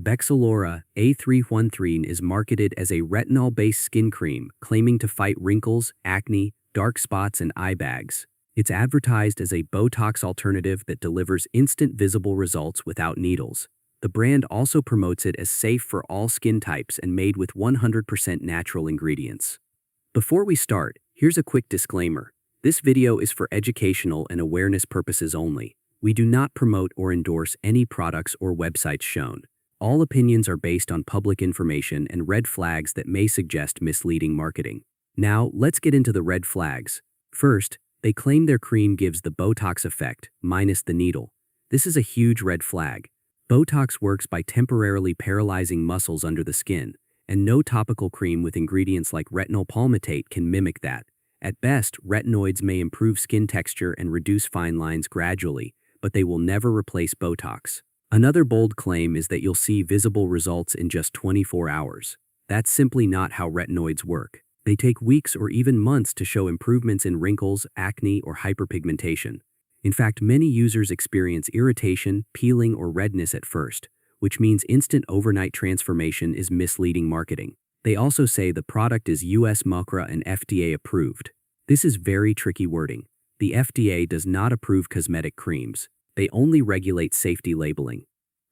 Bexelora A313 is marketed as a retinol-based skin cream, claiming to fight wrinkles, acne, dark spots, and eye bags. It's advertised as a Botox alternative that delivers instant visible results without needles. The brand also promotes it as safe for all skin types and made with 100% natural ingredients. Before we start, here's a quick disclaimer. This video is for educational and awareness purposes only. We do not promote or endorse any products or websites shown. All opinions are based on public information and red flags that may suggest misleading marketing. Now, let's get into the red flags. First, they claim their cream gives the Botox effect, minus the needle. This is a huge red flag. Botox works by temporarily paralyzing muscles under the skin, and no topical cream with ingredients like retinol palmitate can mimic that. At best, retinoids may improve skin texture and reduce fine lines gradually, but they will never replace Botox. Another bold claim is that you'll see visible results in just 24 hours. That's simply not how retinoids work. They take weeks or even months to show improvements in wrinkles, acne, or hyperpigmentation. In fact, many users experience irritation, peeling, or redness at first, which means instant overnight transformation is misleading marketing. They also say the product is US MoCRA and FDA approved. This is very tricky wording. The FDA does not approve cosmetic creams. They only regulate safety labeling.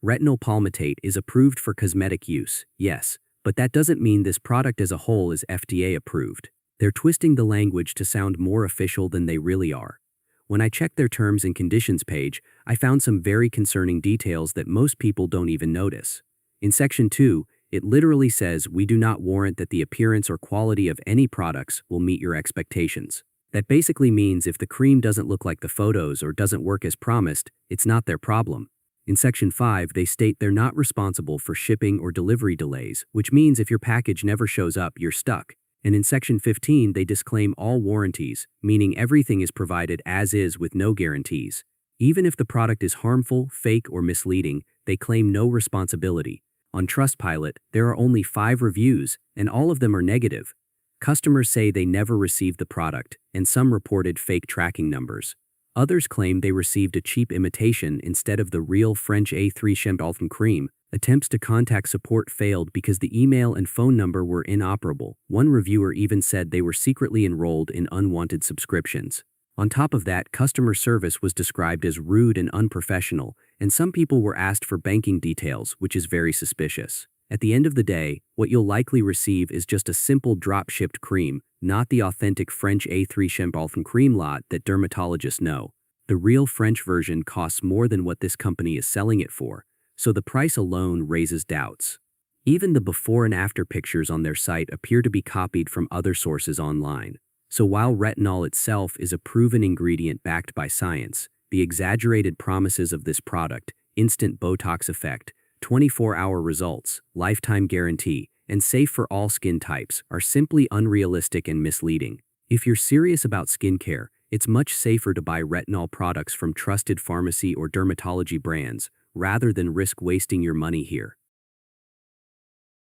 Retinol palmitate is approved for cosmetic use, yes, but that doesn't mean this product as a whole is FDA approved. They're twisting the language to sound more official than they really are. When I checked their terms and conditions page, I found some very concerning details that most people don't even notice. In Section 2, it literally says we do not warrant that the appearance or quality of any products will meet your expectations. That basically means if the cream doesn't look like the photos or doesn't work as promised, it's not their problem. In Section 5, they state they're not responsible for shipping or delivery delays, which means if your package never shows up, you're stuck. And in Section 15, they disclaim all warranties, meaning everything is provided as is with no guarantees. Even if the product is harmful, fake, or misleading, they claim no responsibility. On Trustpilot, there are only 5 reviews, and all of them are negative. Customers say they never received the product, and some reported fake tracking numbers. Others claim they received a cheap imitation instead of the real French A313 cream. Attempts to contact support failed because the email and phone number were inoperable. One reviewer even said they were secretly enrolled in unwanted subscriptions. On top of that, customer service was described as rude and unprofessional, and some people were asked for banking details, which is very suspicious. At the end of the day, what you'll likely receive is just a simple drop-shipped cream, not the authentic French A313 cream lot that dermatologists know. The real French version costs more than what this company is selling it for, so the price alone raises doubts. Even the before and after pictures on their site appear to be copied from other sources online. So while retinol itself is a proven ingredient backed by science, the exaggerated promises of this product, instant Botox effect, 24-hour results, lifetime guarantee, and safe for all skin types are simply unrealistic and misleading. If you're serious about skincare, it's much safer to buy retinol products from trusted pharmacy or dermatology brands, rather than risk wasting your money here.